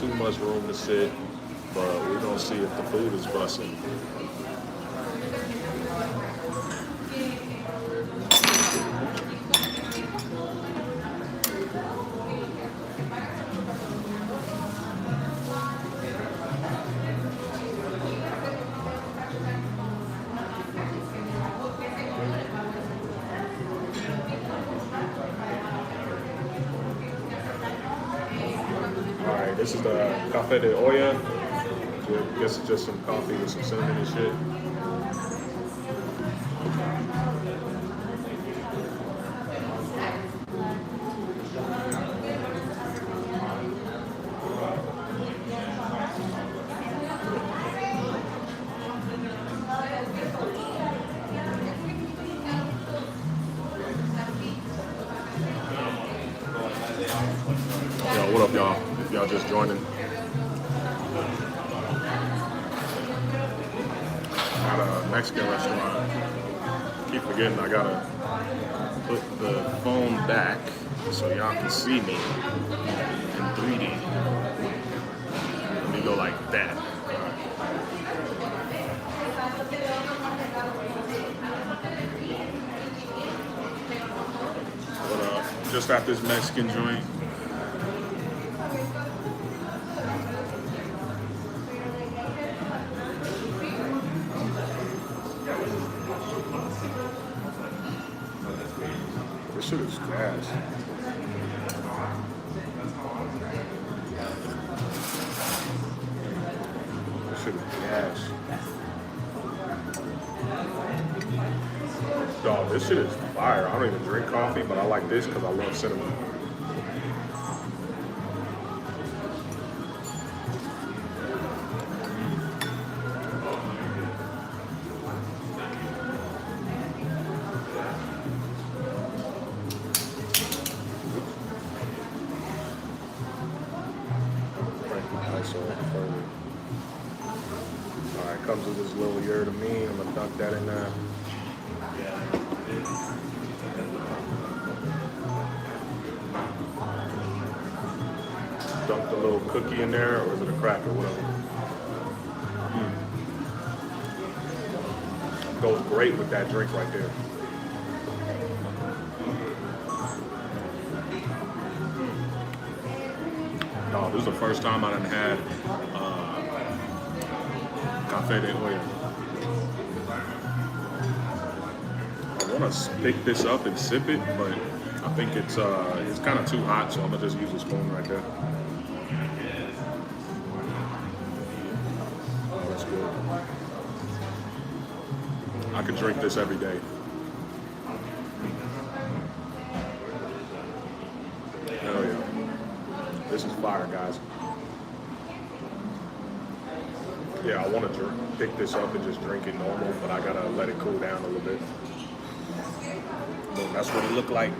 too much room to sit, but we're gonna see if the food is busting. All right, this is the Café de Olla. I guess it's just some coffee with some cinnamon and shit. Yo, what up, y'all? If y'all just joining, at a Mexican restaurant. Keep forgetting I gotta put the phone back so y'all can see me in 3D. Let me go like that. But just at this Mexican joint. This shit is gas. This shit is gas. Dog, this shit is fire. I don't even drink coffee, but I like this because I love cinnamon. Alright, comes with this little yurt of meat. I'm gonna dunk that in there. Dunk the little cookie in there, or is it a cracker, whatever. Goes great with that drink right there. No, this is the first time I done had Café de Olla. I want to pick this up and sip it, but I think it's kind of too hot, so I'm gonna just use a spoon right there. Oh, that's good. I could drink this every day. Hell yeah. This is fire, guys. Yeah, I want to pick this up and just drink it normal, but I gotta let it cool down a little bit. Boom, that's what it looked like.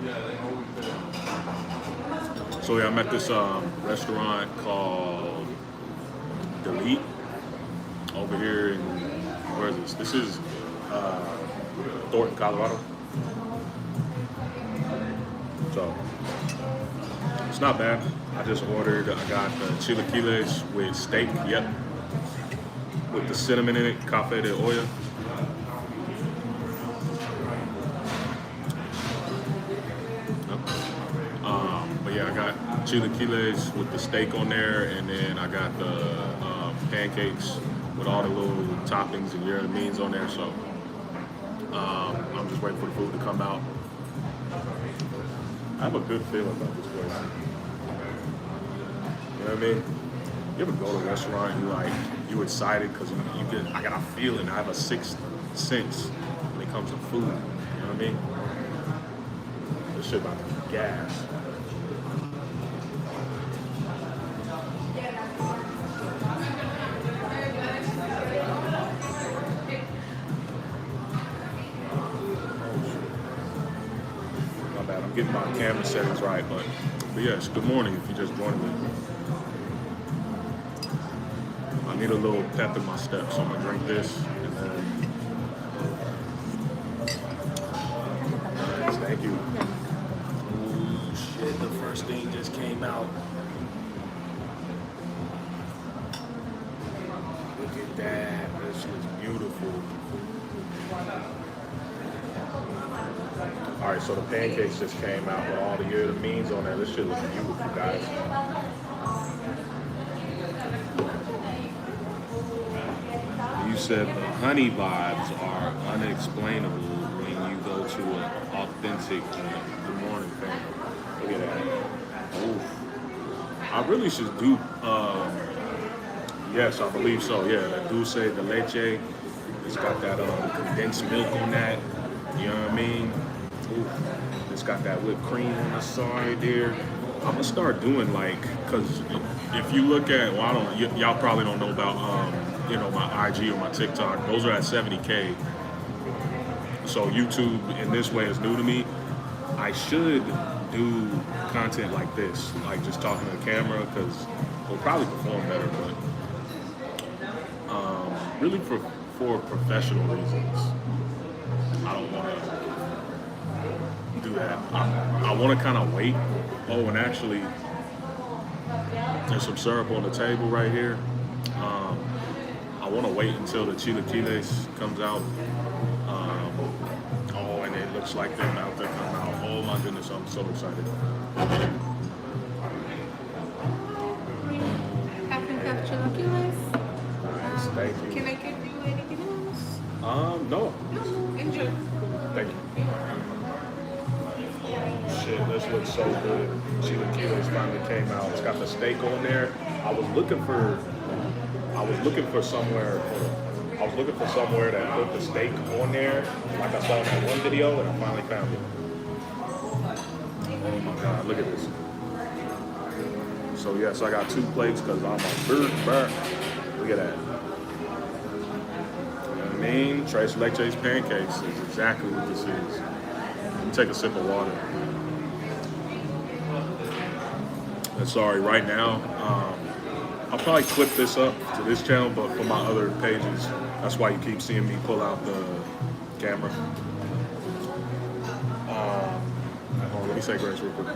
So yeah, I'm at this restaurant called Delete over here in, where is this? This is Thornton, Colorado. So it's not bad. I just ordered, I got chilaquiles with steak, yep. With the cinnamon in it, Café de Olla. But yeah, I got chilaquiles with the steak on there, and then I got the pancakes with all the little toppings and your means on there. So I'm just waiting for the food to come out. I have a good feeling about this place. You know what I mean? You ever go to a restaurant and you excited because you get, I got a feeling, I have a sixth sense when it comes to food. You know what I mean? This shit about to be gas. My bad, I'm getting my camera settings right, but yes, good morning if you just joined me. I need a little pep in my step, so I'm gonna drink this and then. Nice, thank you. Ooh, shit, the first thing just came out. that. This looks beautiful. All right, so the pancakes just came out with all the good means on there. This shit looks beautiful, guys. You said the honey vibes are unexplainable when you go to an authentic Good Morning family. Look at that. Oof. I really should do, yes, I believe so. Yeah, that dulce de leche. It's got that condensed milk on that. You know what I mean? Oof. It's got that whipped cream on the side there. I'm gonna start doing like, cause if you look at, well, I don't, y'all probably don't know about, my IG or my TikTok. Those are at 70K. So YouTube in this way is new to me. I should do content like this, like just talking to the camera, cause we'll probably perform better, but really for professional reasons, I don't want to do that. I want to kind of wait. Oh, and actually, there's some syrup on the table right here. I want to wait until the chilaquiles comes out. Oh, and it looks like they're about to come out. Oh my goodness, I'm so excited. Half chilaquiles. Nice, thank you. Can I give you anything else? No. No. Enjoy. Thank you. Shit, this looks so good. Chilaquiles finally came out. It's got the steak on there. I was looking for somewhere that put the steak on there, like I saw in that one video, and I finally found it. Oh my God, look at this. So yes, I got 2 plates because I'm a bird. Look at that. You know what I mean? Tres Leches pancakes is exactly what this is. Let me take a sip of water. And sorry, right now, I'll probably clip this up to this channel, but for my other pages, that's why you keep seeing me pull out the camera. Hold on, let me say grace real quick.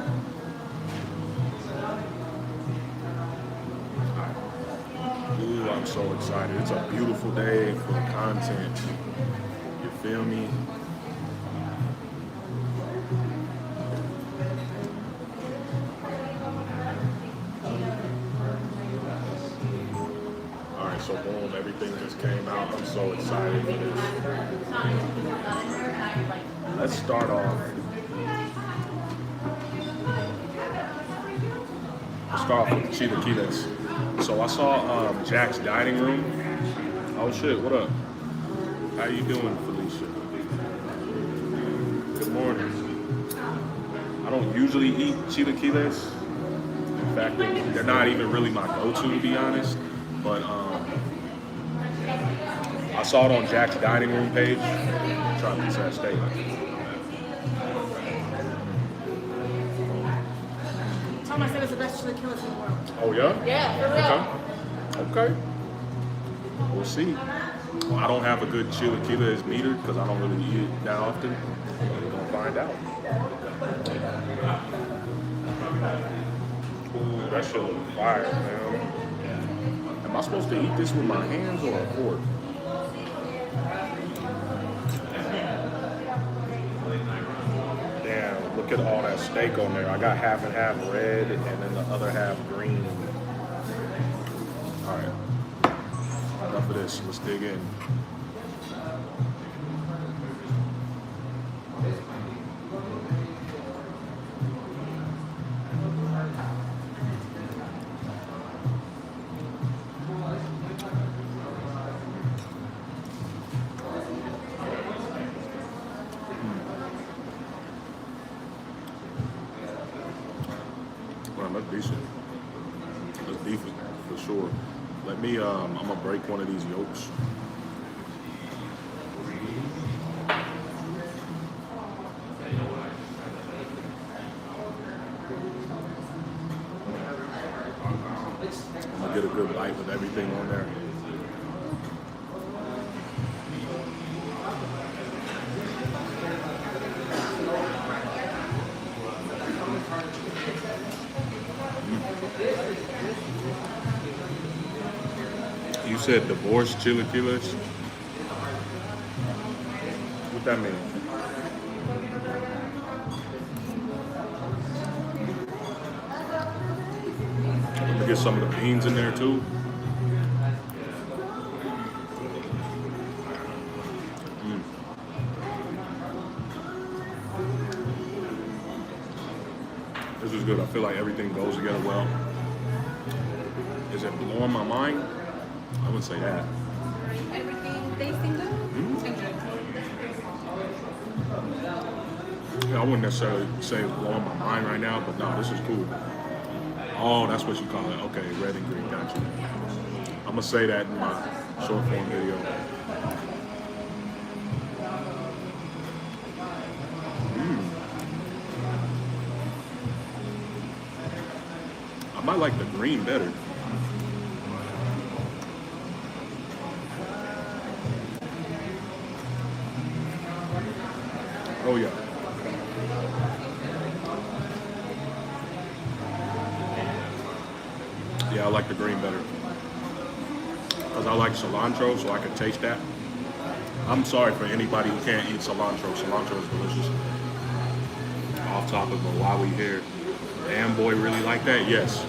Ooh, I'm so excited. It's a beautiful day for the content. You feel me? Alright, so boom, everything just came out. I'm so excited for this. Let's start off. Let's start off with the chilaquiles. So I saw Jack's Dining Room. Oh shit, what up? How you doing, Felicia? Good morning. I don't usually eat chilaquiles. In fact, they're not even really my go-to, to be honest. But I saw it on Jack's Dining Room page. I'm trying to piece that steak. Thomas said it's the best chilaquiles in the world. Oh yeah? Yeah, for real. Okay. We'll see. Well, I don't have a good chilaquiles meter because I don't really eat it that often. We're gonna find out. Ooh, that shit look fire, man. Am I supposed to eat this with my hands or a fork? Damn, look at all that steak on there. I got half and half red and then the other half green. All right. Enough of this. Let's dig in. Well, that's decent. That's decent for sure. Let me, I'm gonna break one of these yolks. I'm gonna get a good bite with everything on there. You said divorce chilaquiles? What that mean? Let me get some of the beans in there too. This is good. I feel like everything goes together well. Is it blowing my mind? I wouldn't say that. Everything tasting good? Yeah, I wouldn't necessarily say it's blowing my mind right now, but no, this is cool. Oh, that's what you call it. Okay, red and green, got you. I'm gonna say that in my short form video. I might like the green better. Oh yeah. Yeah, I like the green better. Because I like cilantro, so I can taste that. I'm sorry for anybody who can't eat cilantro. Cilantro is delicious. Off topic, but while we here, the Amboy really like that? Yes.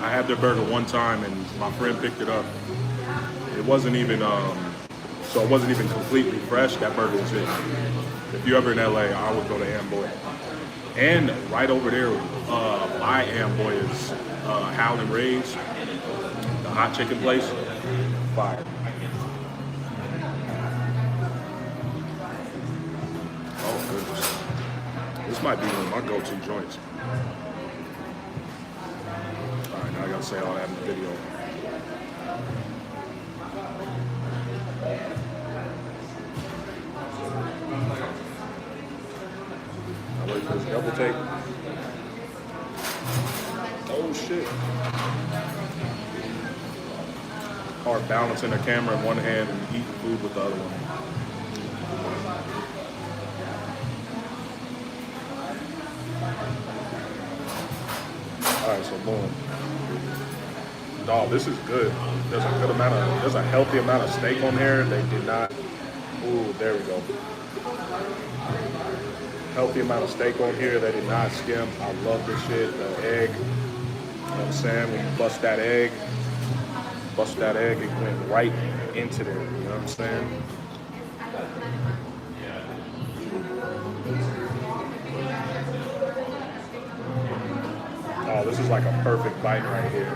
I had their burger one time and my friend picked it up. It wasn't even, so it wasn't even completely fresh. That burger was it. If you're ever in LA, I would go to Amboy. And right over there by Amboy is Howlin' Ray's, the hot chicken place. Fire. Oh goodness. This might be one of my go-to joints. Alright, now I gotta say all that in the video. Now wait for this double take. Oh shit. Hard balancing the camera in one hand and eating food with the other one. Alright, so boom. Dog, this is good. There's a healthy amount of steak on here. They did not, ooh, there we go. Healthy amount of steak on here. They did not skim. I love this shit. The egg, you know what I'm saying? When you bust that egg, it went right into there, you know what I'm saying? Oh, this is like a perfect bite right here.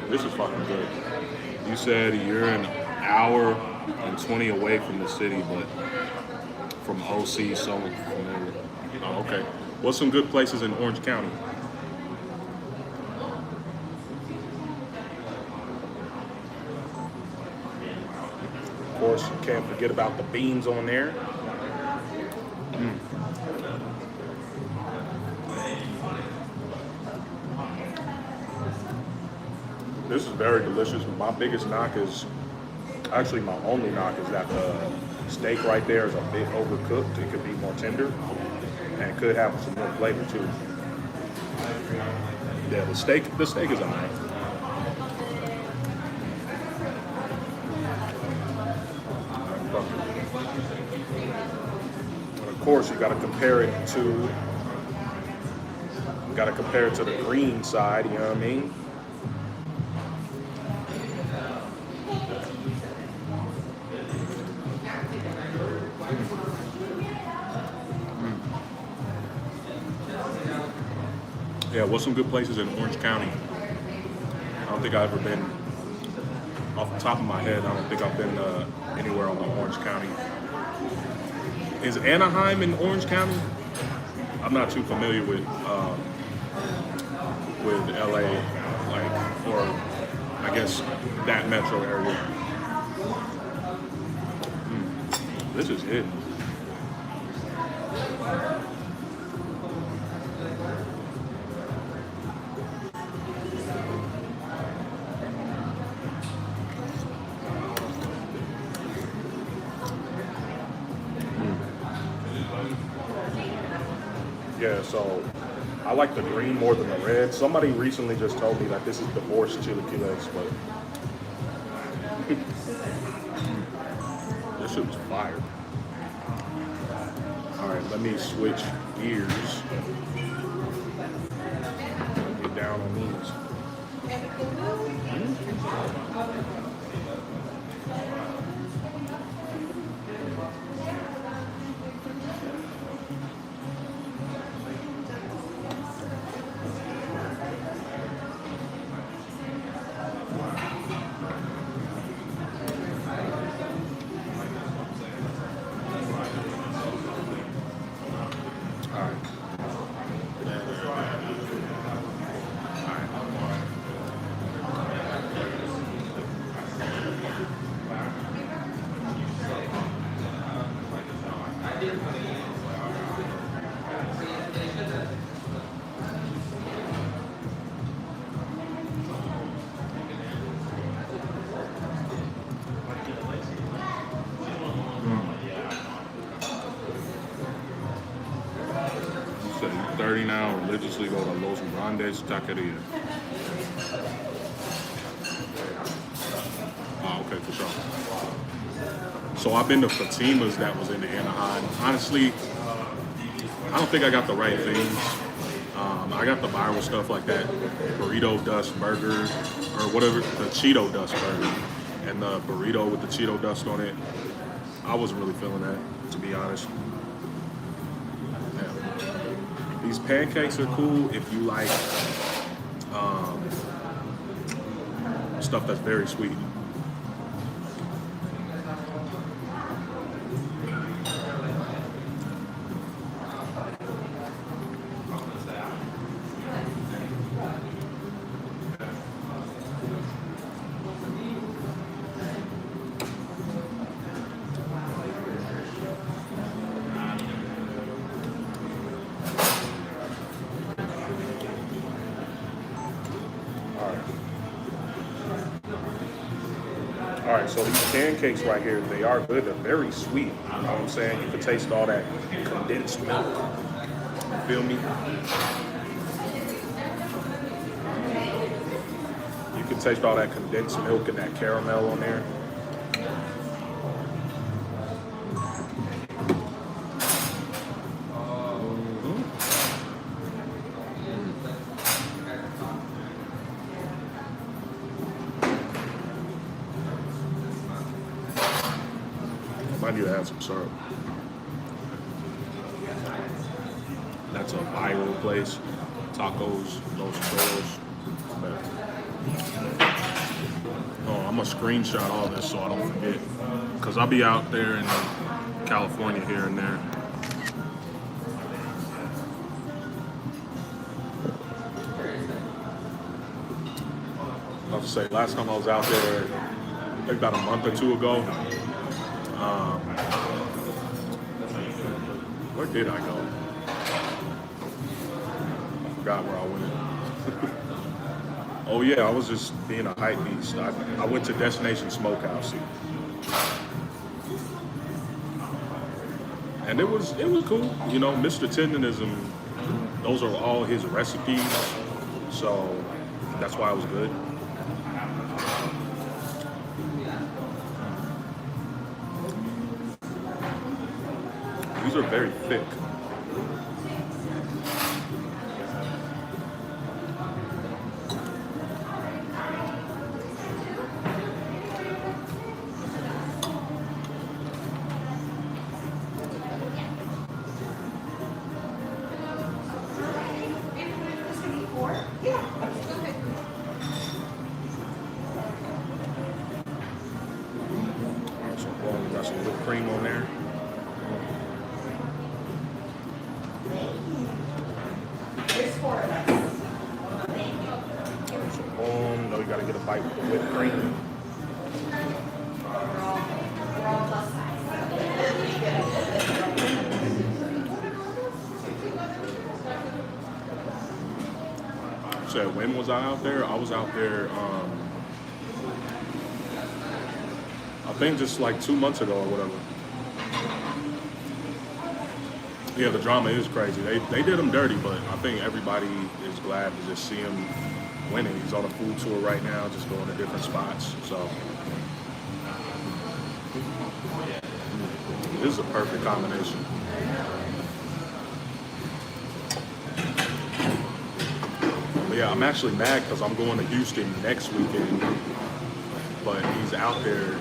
This is fucking good. You said you're an hour and 20 away from the city, but from OC, so familiar. Oh, okay. What's some good places in Orange County? Of course, you can't forget about the beans on there. This is very delicious. My biggest knock is, actually my only knock is that the steak right there is a bit overcooked. It could be more tender and could have some more flavor too. Yeah, the steak is alright. And of course, you gotta compare it to the green side, you know what I mean? Yeah, what's some good places in Orange County? I don't think I've ever been, off the top of my head, I don't think I've been anywhere on the Orange County. Is Anaheim in Orange County? I'm not too familiar with LA, like, or I guess that metro area. This is it. Yeah, so I like the green more than the red. Somebody recently just told me that this is divorced chilaquiles, but this shit was fire. All right, let me switch gears. Get down on these. Everything good? All right. So you 30 now, religiously go to Los Grandes Taqueria. Oh, okay, for sure. So I've been to Fatima's that was in Anaheim. Honestly, I don't think I got the right things. I got the viral stuff like that burrito dust burger or whatever, the Cheeto dust burger, and the burrito with the Cheeto dust on it. I wasn't really feeling that, to be honest. Yeah. These pancakes are cool if you like stuff that's very sweet. All right, so these pancakes right here, they are good. They're very sweet. You know what I'm saying? You can taste all that condensed milk. You feel me? You can taste all that condensed milk and that caramel on there. I need to add some syrup. That's a viral place. Tacos, Los Toros. Oh, I'm gonna screenshot all this so I don't forget. Cause I'll be out there in California here and there. I'll say last time I was out there, I think about a month or two ago. Where did I go? I forgot where I went. Oh yeah, I was just being a hype beast. I went to Destination Smokehouse, and it was cool. You know, Mr. Tendenism, those are all his recipes, so that's why it was good. These are very thick. So, well, we got some whipped cream on there. So, boom. You know, you gotta get a bite with the whipped cream. So when was I out there? I was out there, I think just like 2 months ago or whatever. Yeah, the drama is crazy. They did him dirty, but I think everybody is glad to just see him winning. He's on a food tour right now, just going to different spots. So this is a perfect combination. But yeah, I'm actually mad because I'm going to Houston next weekend, but he's out there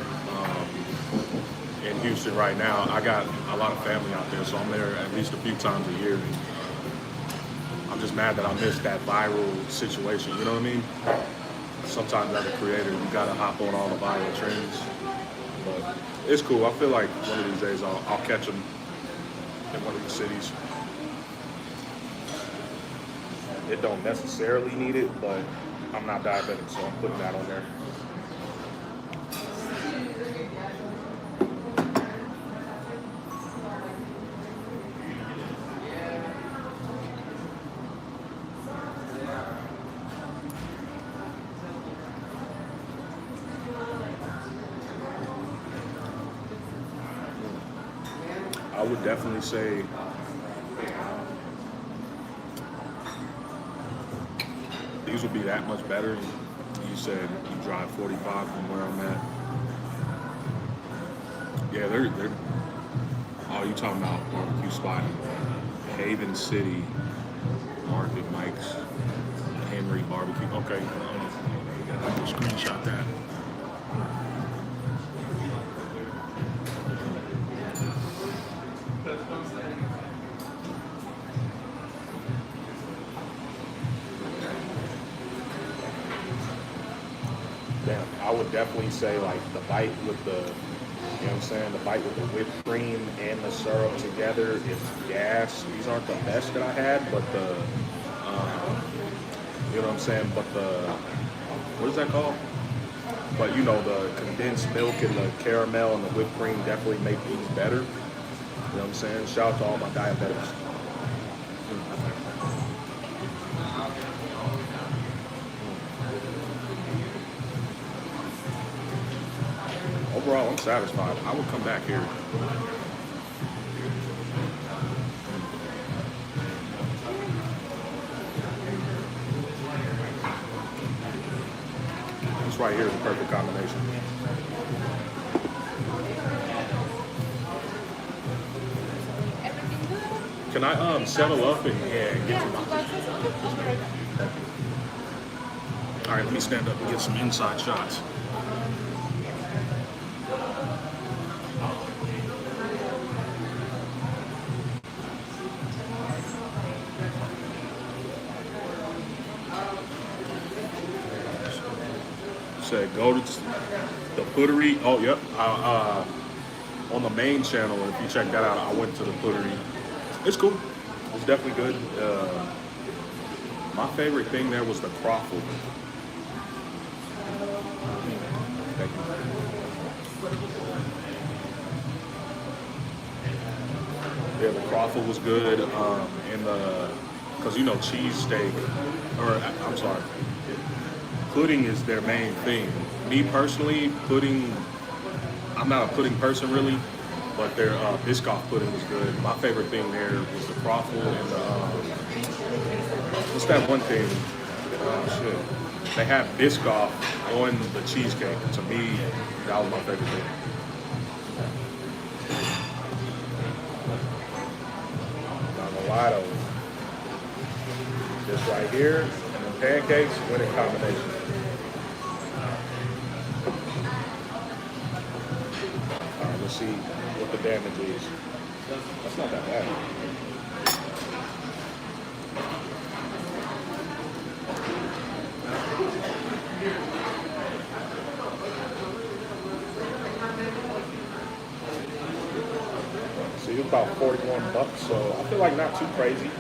in Houston right now. I got a lot of family out there, so I'm there at least a few times a year. I'm just mad that I missed that viral situation. You know what I mean? Sometimes as a creator, you gotta hop on all the viral trends. But it's cool. I feel like one of these days I'll catch him in one of the cities. It don't necessarily need it, but I'm not diabetic, so I'm putting that on there. I would definitely say these would be that much better. You said you drive 45 from where I'm at. Yeah, they're. Oh, you talking about barbecue spot? Haven City Market Mike's Henry Barbecue. Okay, I'll screenshot that. Damn, I would definitely say like the bite with the, you know what I'm saying, the bite with the whipped cream and the syrup together is gas. These aren't the best that I had, but the, you know what I'm saying, but the, what is that called? But you know, the condensed milk and the caramel and the whipped cream definitely make these better. You know what I'm saying? Shout out to all my diabetics. Overall, I'm satisfied. I would come back here. This right here is a perfect combination. Can I settle up and get some boxes? All right, let me stand up and get some inside shots. Said go to the Puttery. Oh, yep. On the main channel, if you check that out, I went to the Puttery. It's cool. It's definitely good. My favorite thing there was the croffle. Thank you. Yeah, the croffle was good. And because you know cheesesteak, or I'm sorry, pudding is their main thing. Me personally, pudding, I'm not a pudding person really, but their Biscoff pudding was good. My favorite thing there was the croffle and what's that one thing? Oh shit. They have Biscoff on the cheesecake. To me, that was my favorite thing. Not gonna lie though. This right here and the pancakes, winning combination. Alright, let's see what the damage is. That's not that bad. See, it was about 41 bucks, so I feel like not too crazy.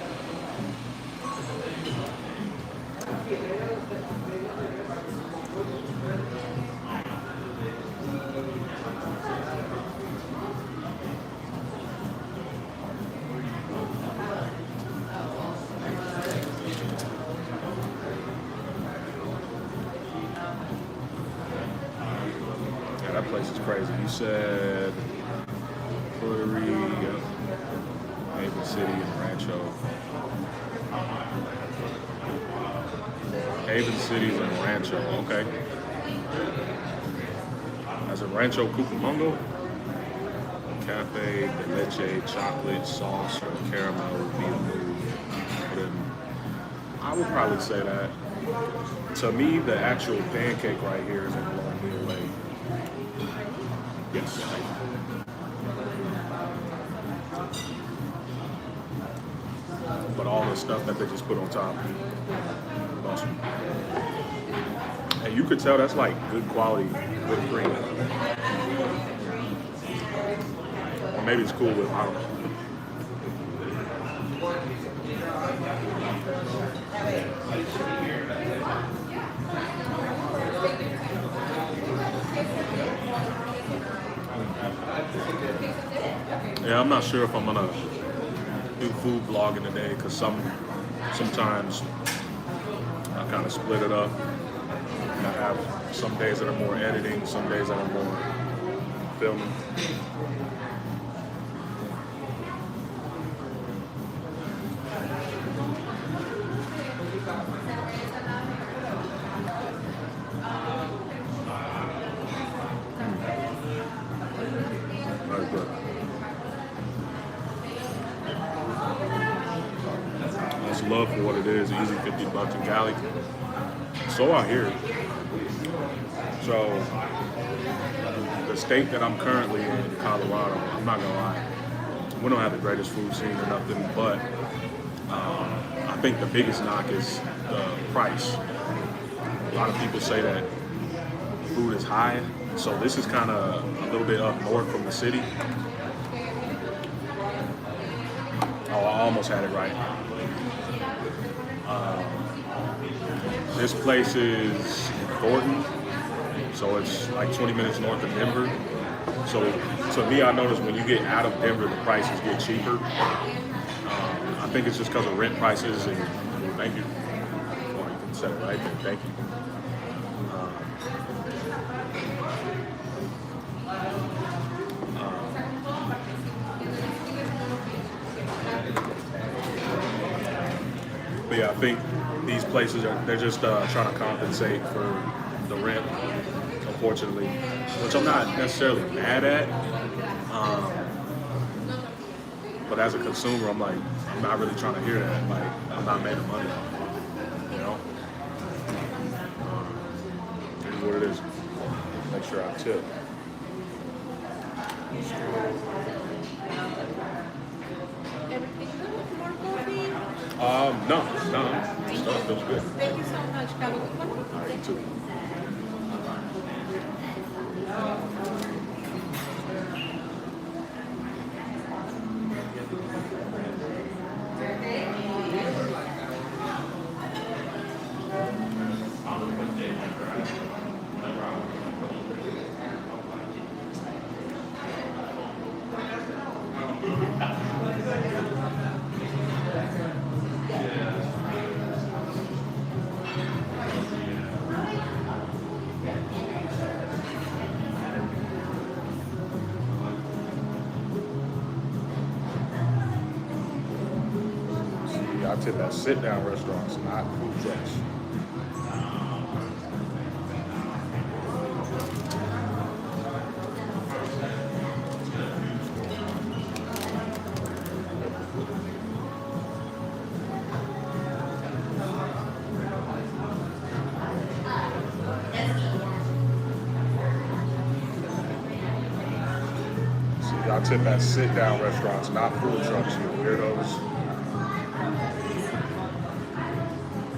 Yeah, that place is crazy. You said Puttery, Maple City and Rancho. Haven City's in Rancho, okay. As in Rancho Cucamonga, cafe de leche, chocolate, sauce, or caramel would be a move. Then I would probably say that. To me, the actual pancake right here is in a long way away. Yes. But all the stuff that they just put on top, awesome. And you could tell that's like good quality whipped cream. Or maybe it's cool with, I don't know. Yeah, I'm not sure if I'm gonna do food vlogging today because sometimes I kind of split it up. And I have some days that are more editing, some days that are more filming. Very good. That's love for what it is. Easy $50 in Cali. So I hear. So the state that I'm currently in, Colorado, I'm not gonna lie, we don't have the greatest food scene or nothing, but I think the biggest knock is the price. A lot of people say that food is high, so this is kind of a little bit up north from the city. Oh, I almost had it right. This place is in Thornton, so it's like 20 minutes north of Denver. So to me, I noticed when you get out of Denver, the prices get cheaper. I think it's just because of rent prices and thank you. Well, you can say it right there. Thank you. But yeah, I think these places they're just trying to compensate for the rent, unfortunately, which I'm not necessarily mad at. But as a consumer, I'm like, I'm not really trying to hear that. Like, I'm not making money, you know? It is what it is. Make sure I tip. Everything good? More coffee? No. Stuff feels good. Thank you so much. Have a good one. All right, you too. I tip at sit-down restaurants, not food trucks. See, I tip at sit-down restaurants, not food trucks, you weirdos.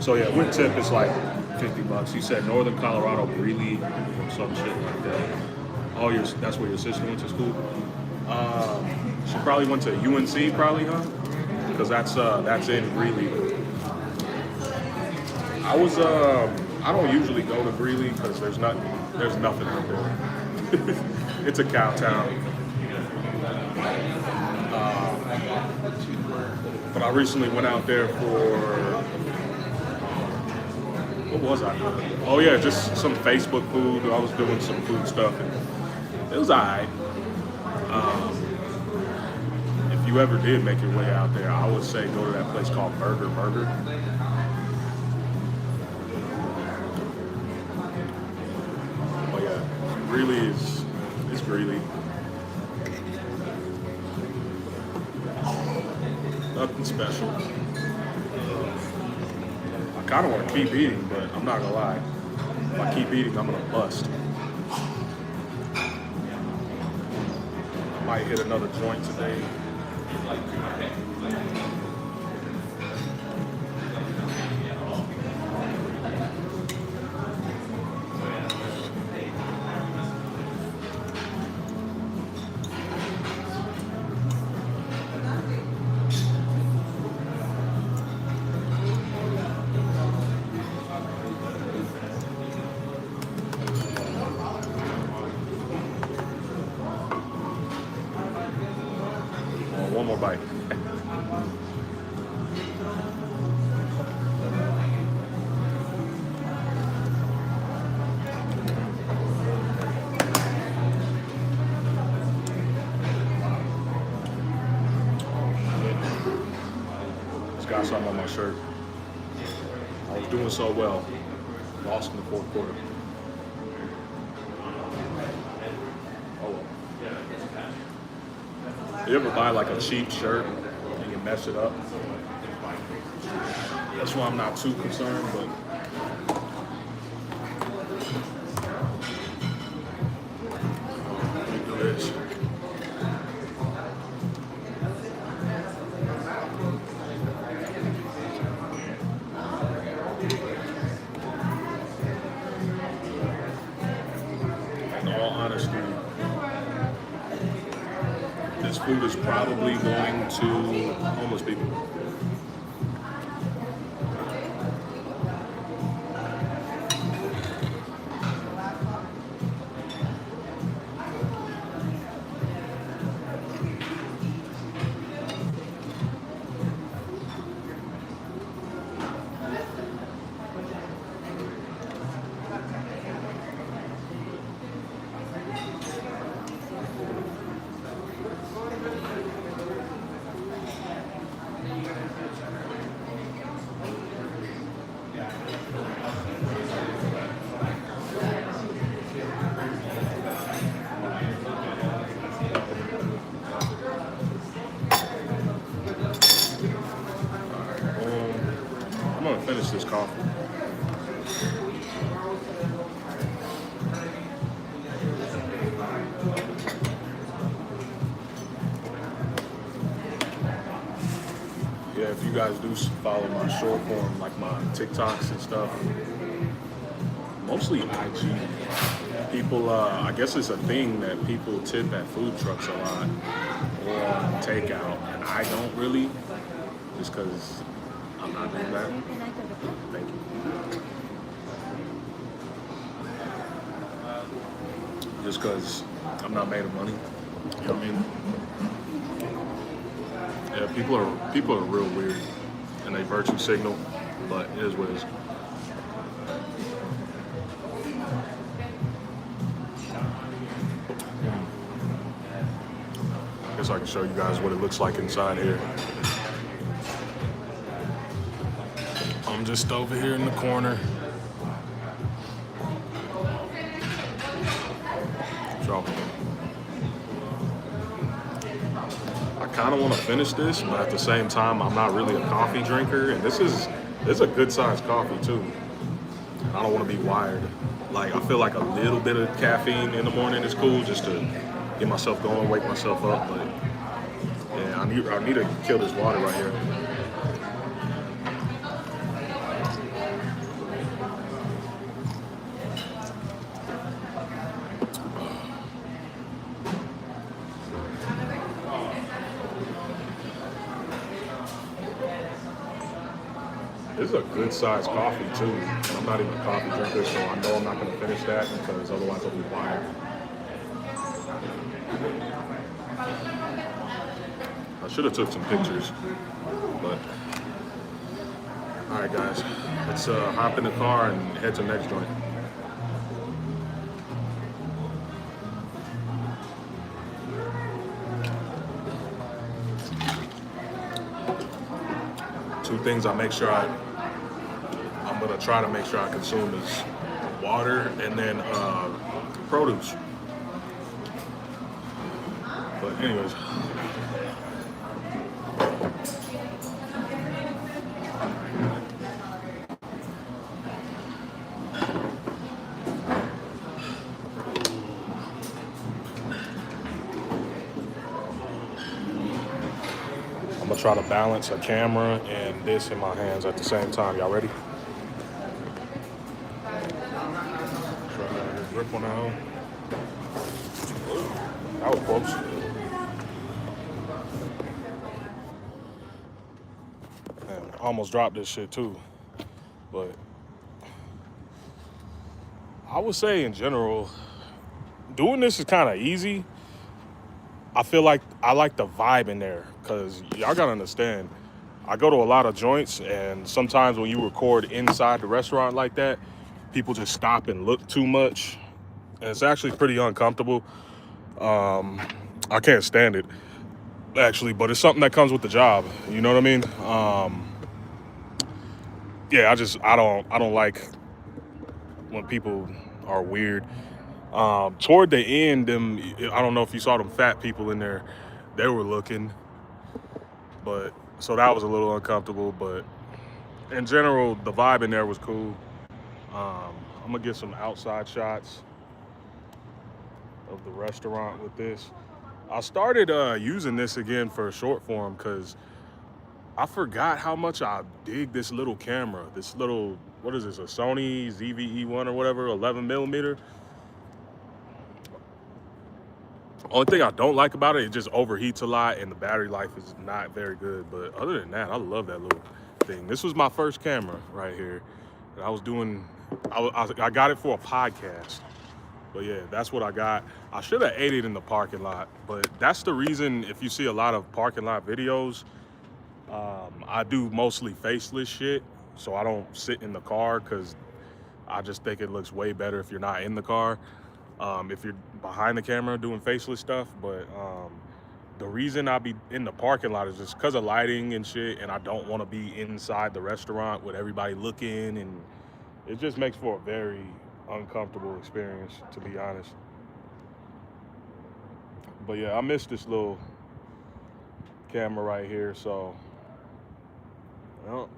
So yeah, with tip it's like $50. You said Northern Colorado, Greeley, or some shit like that. Oh, that's where your sister went to school. She probably went to UNC, probably, huh? Because that's in Greeley. I don't usually go to Greeley because there's nothing out there. It's a cow town. But I recently went out there for. What was I doing? Oh yeah, just some Facebook food. I was doing some food stuff, and it was alright. If you ever did make your way out there, I would say go to that place called Burger Burger. Oh yeah, Greeley is it's Greeley. Nothing special. I kind of want to keep eating, but I'm not gonna lie. If I keep eating, I'm gonna bust. I might hit another joint today. One more bite. Just got something on my shirt. I was doing so well. Lost in the fourth quarter. Oh well. You ever buy like a cheap shirt and you mess it up? That's why I'm not too concerned, but let me do this. In all honesty, this food is probably going to homeless people. I'm gonna finish this coffee. Yeah, if you guys do follow my short form, like my TikToks and stuff, mostly IG. People, I guess it's a thing that people tip at food trucks a lot or takeout, and I don't really, just because I'm not doing that. Thank you. Just because I'm not made of money. You know what I mean? Yeah, people are real weird, and they virtue signal, but it is what it is. I guess I can show you guys what it looks like inside here. I'm just over here in the corner. I kind of want to finish this, but at the same time, I'm not really a coffee drinker, and this is a good sized coffee too. I don't want to be wired. Like, I feel like a little bit of caffeine in the morning is cool, just to get myself going, wake myself up. But yeah, I need to kill this water right here. This is a good sized coffee too. I'm not even a coffee drinker, so I know I'm not going to finish that because otherwise I'll be wired. I should have took some pictures, but all right, guys, let's hop in the car and head to the next joint. things I'm gonna try to make sure I consume is water and then produce. But anyways, I'm gonna try to balance a camera and this in my hands at the same time. Y'all ready? Try to grip on that hole. That was close. Man, I almost dropped this shit too. But I would say in general, doing this is kind of easy. I feel like I like the vibe in there because y'all gotta understand. I go to a lot of joints, and sometimes when you record inside the restaurant like that, people just stop and look too much, and it's actually pretty uncomfortable. I can't stand it actually, but it's something that comes with the job. You know what I mean? Yeah, I don't like when people are weird. Toward the end, I don't know if you saw them fat people in there. They were looking, but so that was a little uncomfortable. But in general, the vibe in there was cool. I'm gonna get some outside shots of the restaurant with this. I started using this again for short form because I forgot how much I dig this little camera. This little, what is this, a Sony ZV-E1 or whatever, 11 millimeter. Only thing I don't like about it, it just overheats a lot and the battery life is not very good. But other than that, I love that little thing. This was my first camera right here. And I got it for a podcast. But yeah, that's what I got. I should have ate it in the parking lot. But that's the reason if you see a lot of parking lot videos, I do mostly faceless shit. So I don't sit in the car because I just think it looks way better if you're not in the car. If you're behind the camera doing faceless stuff, but the reason I be in the parking lot is just because of lighting and shit, and I don't want to be inside the restaurant with everybody looking, and it just makes for a very uncomfortable experience, to be honest. But yeah, I miss this little camera right here, so well,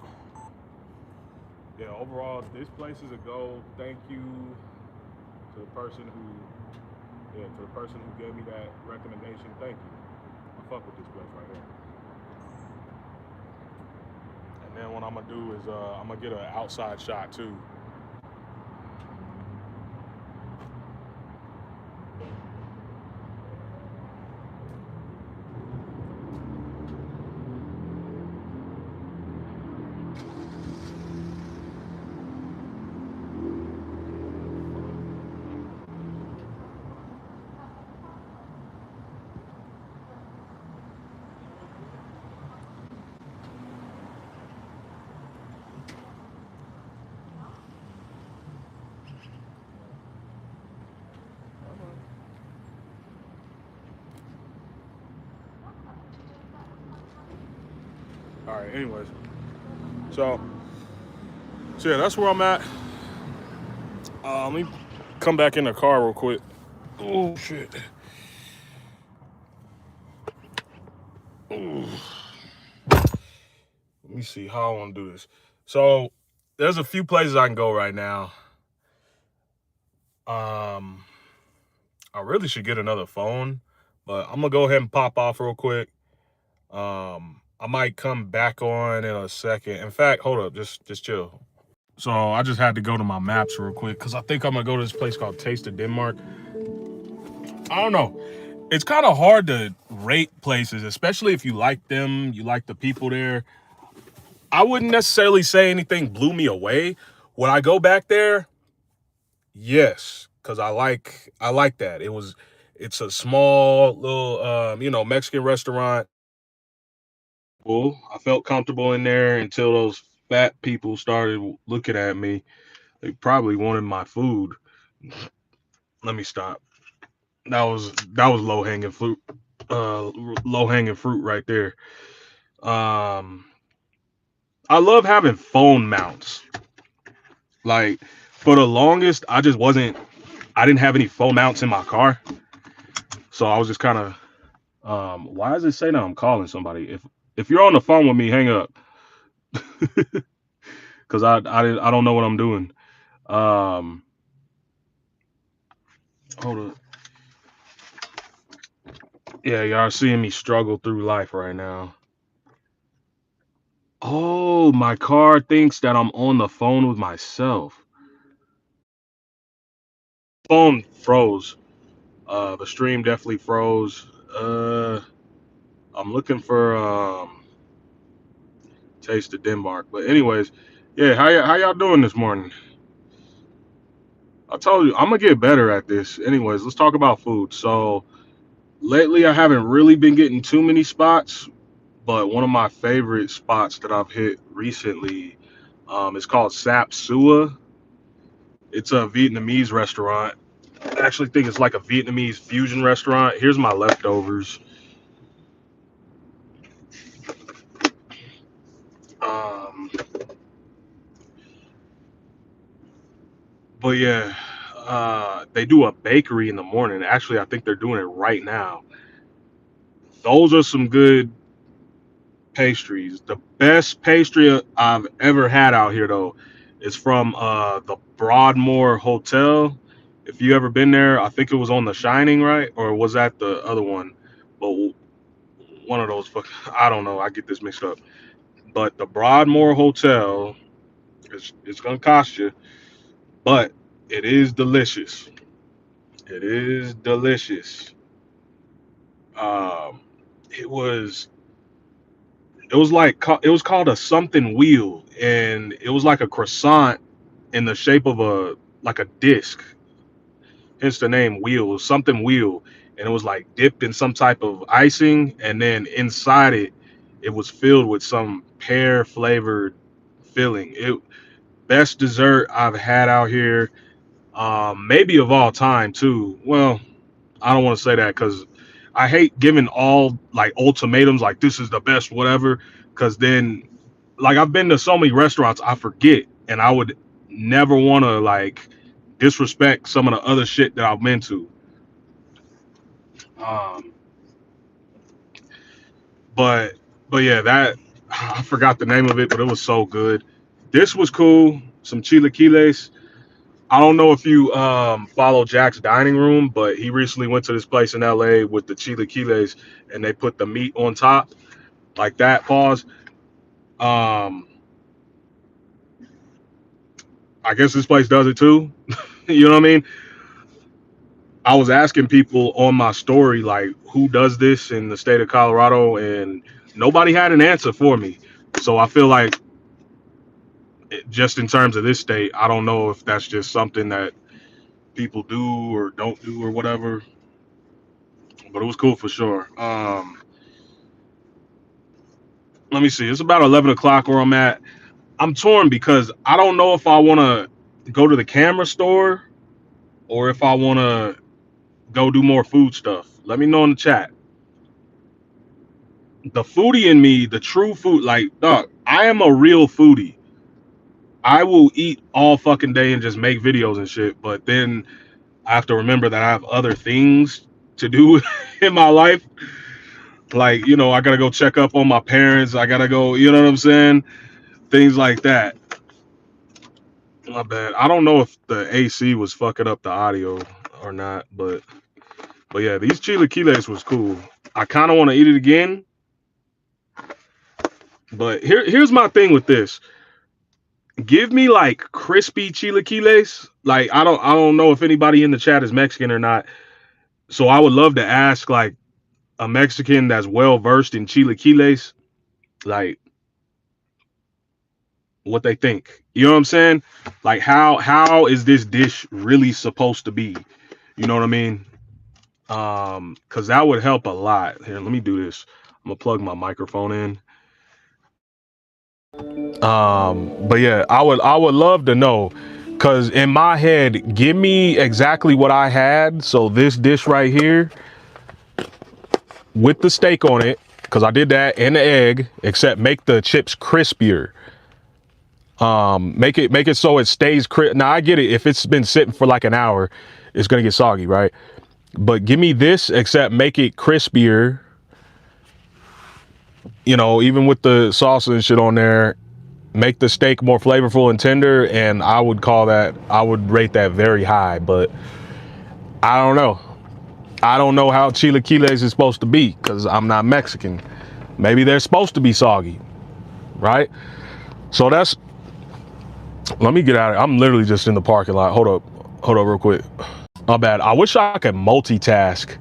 yeah, overall, this place is a go. Thank you to the person who gave me that recommendation. Thank you. I fuck with this place right here. And then what I'm gonna do is I'm gonna get an outside shot too. All right. Anyways, so yeah, that's where I'm at. Let me come back in the car real quick. Oh shit. Ooh. Let me see how I want to do this. So there's a few places I can go right now. I really should get another phone, but I'm gonna go ahead and pop off real quick. I might come back on in a second. In fact, hold up, just chill. So I just had to go to my maps real quick because I think I'm gonna go to this place called Taste of Denmark. I don't know. It's kind of hard to rate places, especially if you like them, you like the people there. I wouldn't necessarily say anything blew me away. Would I go back there? Yes, because I like that. It's a small little Mexican restaurant. Well, I felt comfortable in there until those fat people started looking at me. They probably wanted my food. Let me stop. That was low hanging fruit right there. Um, I love having phone mounts. Like for the longest, I didn't have any phone mounts in my car. So I was just kind of, why does it say that I'm calling somebody? If you're on the phone with me, hang up. Cause I don't know what I'm doing. Hold on. Yeah, y'all are seeing me struggle through life right now. Oh, my car thinks that I'm on the phone with myself. Phone froze. The stream definitely froze. I'm looking for Taste of Denmark. But anyways, yeah, how y'all doing this morning? I told you I'm gonna get better at this. Anyways, let's talk about food. So lately I haven't really been getting too many spots, but one of my favorite spots that I've hit recently is called Sap Sua. It's a Vietnamese restaurant. I actually think it's like a Vietnamese fusion restaurant. Here's my leftovers. Um, but yeah, they do a bakery in the morning. Actually, I think they're doing it right now. Those are some good pastries. The best pastry I've ever had out here, though, is from the Broadmoor Hotel. If you ever been there, I think it was on The Shining, right? Or was that the other one? But one of those, I don't know. I get this mixed up. But the Broadmoor Hotel, it's gonna cost you, but it is delicious. It is delicious. Um, it was it was called a something wheel, and it was like a croissant in the shape of a like a disc. Hence the name wheel. It was something wheel, and it was like dipped in some type of icing, and then inside it was filled with some pear flavored filling. It best dessert I've had out here, maybe of all time too. Well, I don't want to say that because I hate giving all like ultimatums like this is the best whatever, because then like I've been to so many restaurants I forget, and I would never want to like disrespect some of the other shit that I'm into. Um, but yeah, that I forgot the name of it, but it was so good. This was cool. Some chilaquiles. I don't know if you follow Jack's Dining Room, but he recently went to this place in LA with the chilaquiles, and they put the meat on top like that. Pause. Um, I guess this place does it too. You know what I mean? I was asking people on my story like who does this in the state of Colorado, and nobody had an answer for me. So I feel like just in terms of this state, I don't know if that's just something that people do or don't do or whatever. But it was cool for sure. Let me see. It's about 11 o'clock where I'm at. I'm torn because I don't know if I want to go to the camera store or if I want to go do more food stuff. Let me know in the chat. The foodie in me, the true food, like, dog, I am a real foodie. I will eat all fucking day and just make videos and shit. But then I have to remember that I have other things to do in my life. Like, you know, I got to go check up on my parents. I got to go, you know what I'm saying? Things like that. My bad. I don't know if the AC was fucking up the audio or not, but yeah, these chilaquiles was cool. I kind of want to eat it again, but here's my thing with this. Give me like crispy chilaquiles. Like I don't know if anybody in the chat is Mexican or not. So I would love to ask like a Mexican that's well versed in chilaquiles, like what they think. You know what I'm saying? Like how is this dish really supposed to be? You know what I mean? Because that would help a lot. Here, let me do this. I'm gonna plug my microphone in. But yeah, I would love to know, because in my head, give me exactly what I had. So this dish right here with the steak on it, because I did that, and the egg, except make the chips crispier. Make it so it stays crisp. Now I get it. If it's been sitting for like an hour, it's gonna get soggy, right? But give me this, except make it crispier. You know, even with the salsa and shit on there, make the steak more flavorful and tender. And I would rate that very high. But I don't know. I don't know how chilaquiles is supposed to be because I'm not Mexican. Maybe they're supposed to be soggy, right? So let me get out of here. I'm literally just in the parking lot. Hold up real quick. My bad. I wish I could multitask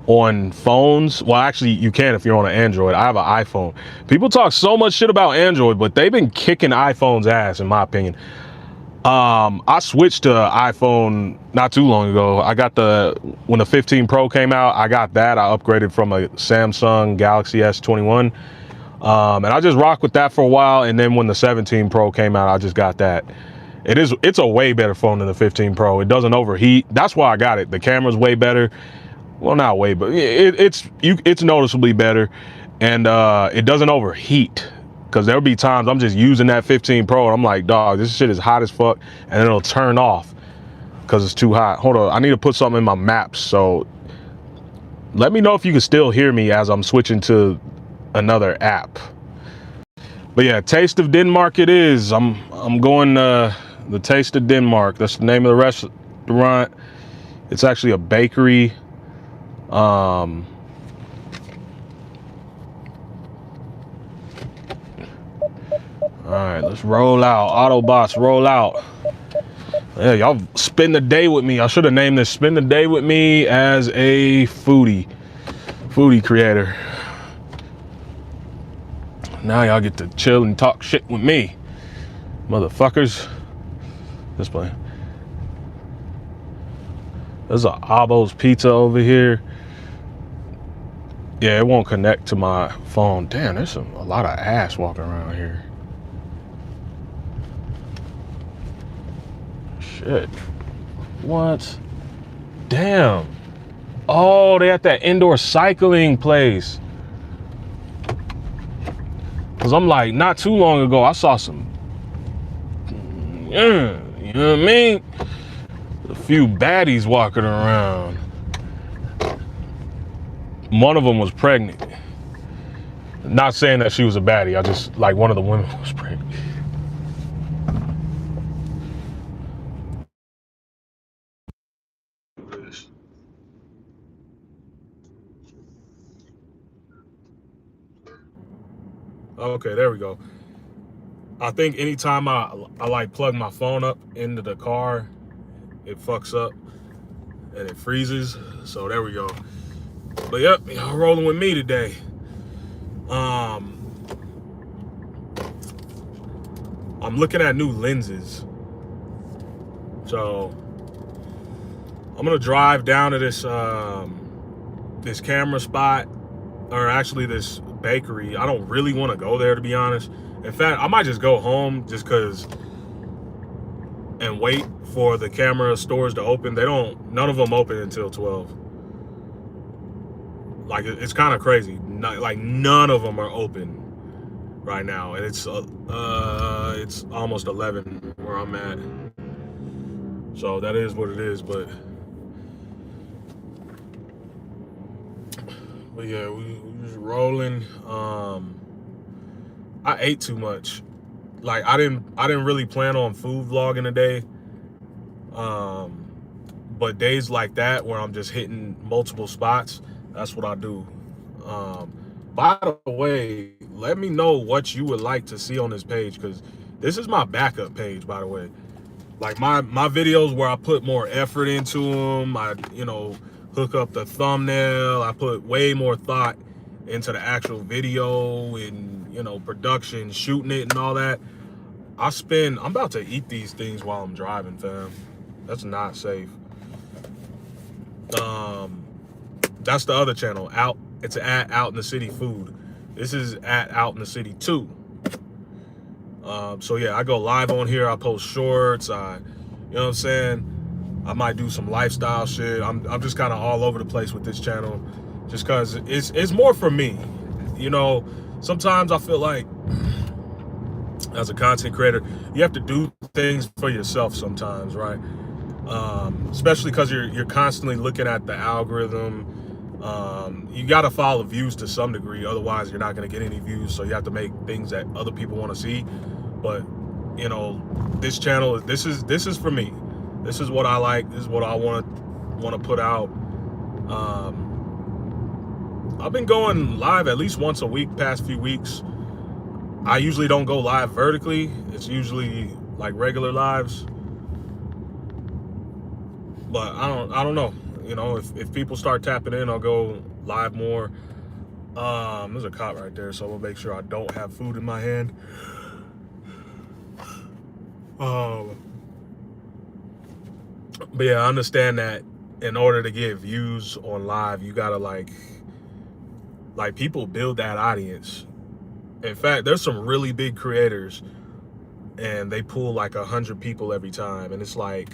on phones. Well, actually you can if you're on an Android. I have an iPhone. People talk so much shit about Android, but they've been kicking iPhone's ass in my opinion. I switched to iPhone not too long ago. I got when the 15 Pro came out, I got that. I upgraded from a Samsung Galaxy S21. And I just rocked with that for a while. And then when the 17 Pro came out, I just got that. It's a way better phone than the 15 Pro. It doesn't overheat. That's why I got it. The camera's way better. Well, not way, but it's noticeably better. And it doesn't overheat. Because there'll be times I'm just using that 15 Pro and I'm like, dog, this shit is hot as fuck. And then it'll turn off because it's too hot. Hold on, I need to put something in my maps. So let me know if you can still hear me as I'm switching to another app. But yeah, Taste of Denmark it is. I'm going the Taste of Denmark. That's the name of the restaurant. It's actually a bakery. All right, let's roll out. Autobots, roll out. Yeah, y'all spend the day with me. I should have named this Spend the Day with Me as a foodie creator. Now y'all get to chill and talk shit with me, motherfuckers. This way. There's a Abo's Pizza over here. Yeah, it won't connect to my phone. Damn, there's a lot of ass walking around here. Shit. What? Damn. Oh, they at that indoor cycling place. Cause I'm like, not too long ago, I saw some, you know what I mean? A few baddies walking around. One of them was pregnant. Not saying that she was a baddie. I just, like, one of the women was pregnant. Okay, there we go. I think anytime I like plug my phone up into the car, it fucks up and it freezes. So there we go. But yep, y'all rolling with me today. I'm looking at new lenses. So I'm gonna drive down to this this camera spot, or actually this bakery. I don't really want to go there, to be honest. In fact, I might just go home just cause and wait for the camera stores to open. None of them open until 12. Like, it's kind of crazy. Like, none of them are open right now, and it's almost 11 where I'm at. So that is what it is. But yeah, we just rolling. I ate too much. Like, I didn't really plan on food vlogging today. But days like that where I'm just hitting multiple spots, that's what I do. By the way, let me know what you would like to see on this page, because this is my backup page, by the way. Like, my videos where I put more effort into them, I, hook up the thumbnail, I put way more thought into the actual video and, production, shooting it and all that. I'm about to eat these things while I'm driving, fam. That's not safe. That's the other channel, it's at Out in the City Food. This is at Out in the City 2. So yeah, I go live on here, I post shorts, you know what I'm saying? I might do some lifestyle shit. I'm just kind of all over the place with this channel, just cause it's more for me. Sometimes I feel like as a content creator, you have to do things for yourself sometimes, right? Especially because you're constantly looking at the algorithm. You got to follow views to some degree, otherwise you're not going to get any views. So you have to make things that other people want to see. But you know, this channel, this is for me. This is what I like. This is what I want to put out. I've been going live at least once a week past few weeks. I usually don't go live vertically. It's usually like regular lives. But I don't know. You know, if people start tapping in, I'll go live more. There's a cop right there, so we'll make sure I don't have food in my hand. But yeah, I understand that in order to get views on live, you gotta like people build that audience. In fact, there's some really big creators and they pull like 100 people every time, and it's like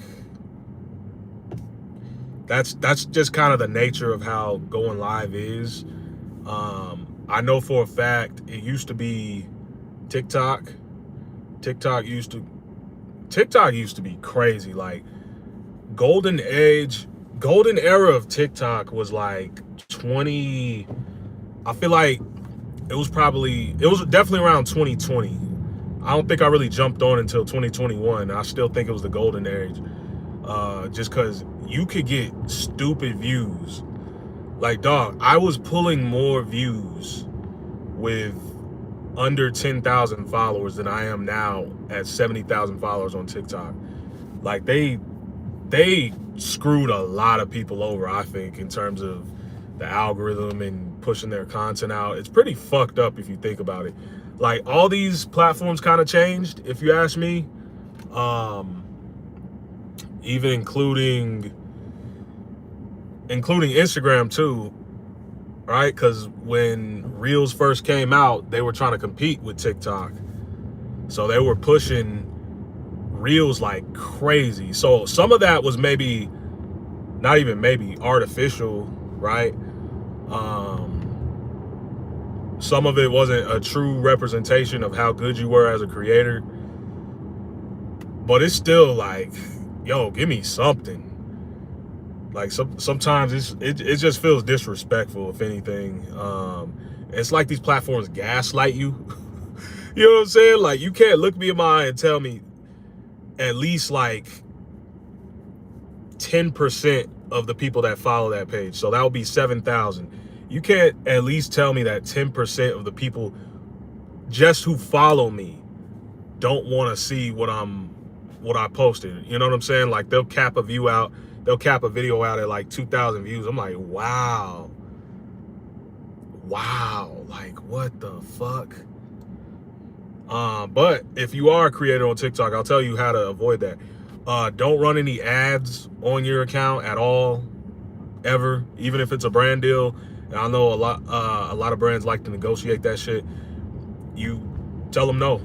that's just kind of the nature of how going live is. I know for a fact it used to be TikTok. TikTok used to be crazy. Like golden era of TikTok was like 20. I feel like it was definitely around 2020. I don't think I really jumped on until 2021. I still think it was the golden age. Just because you could get stupid views. Like, dog, I was pulling more views with under 10,000 followers than I am now at 70,000 followers on TikTok. Like, they screwed a lot of people over, I think, in terms of the algorithm and pushing their content out. It's pretty fucked up if you think about it. Like, all these platforms kind of changed, if you ask me. Even including Instagram too, right? Because when Reels first came out, they were trying to compete with TikTok. So they were pushing Reels like crazy. So some of that was maybe, not even maybe, artificial, right? Some of it wasn't a true representation of how good you were as a creator. But it's still like, yo, give me something. Like sometimes it just feels disrespectful, if anything. It's like these platforms gaslight you. You know what I'm saying? Like, you can't look me in my eye and tell me at least like 10% of the people that follow that page. So that would be 7,000. You can't at least tell me that 10% of the people just who follow me don't want to see what I posted. You know what I'm saying? Like, they'll cap a video out at like 2,000 views. I'm like, wow, like, what the fuck? But if you are a creator on TikTok, I'll tell you how to avoid that. Don't run any ads on your account at all, ever, even if it's a brand deal. And I know a lot of brands like to negotiate that shit. You tell them no.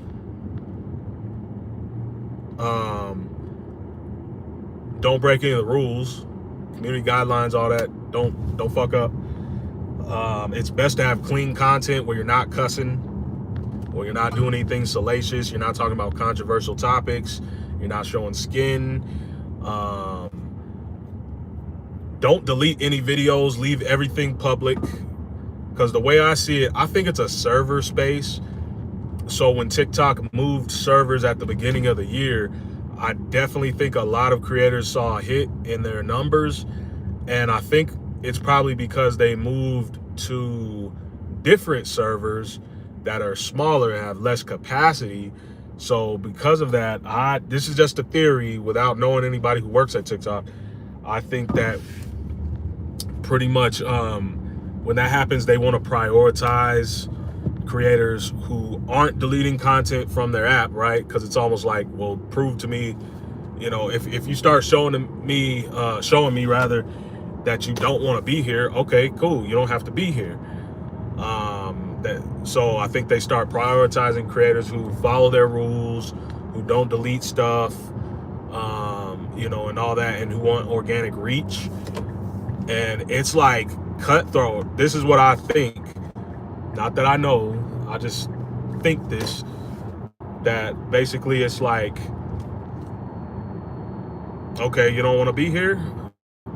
Don't break any of the rules, community guidelines, all that. Don't fuck up. It's best to have clean content where you're not cussing, where you're not doing anything salacious, you're not talking about controversial topics, you're not showing skin. Don't delete any videos, leave everything public. Because the way I see it, I think it's a server space. So when TikTok moved servers at the beginning of the year, I definitely think a lot of creators saw a hit in their numbers. And I think it's probably because they moved to different servers that are smaller and have less capacity. So because of that, this is just a theory without knowing anybody who works at TikTok. I think that pretty much when that happens, they want to prioritize creators who aren't deleting content from their app, right? Because it's almost like, well, prove to me, you know, if you start showing me rather that you don't want to be here, okay, cool, you don't have to be here. So I think they start prioritizing creators who follow their rules, who don't delete stuff, you know, and all that, and who want organic reach. And it's like cutthroat. This is what I think. Not that I know, I just think this. that basically it's like, okay, you don't want to be here?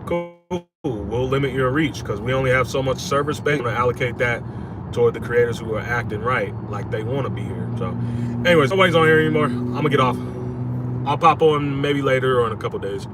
Cool. We'll limit your reach because we only have so much server space. We're going to allocate that toward the creators who are acting right, like they want to be here. So, anyways, nobody's on here anymore. I'm going to get off. I'll pop on maybe later or in a couple days.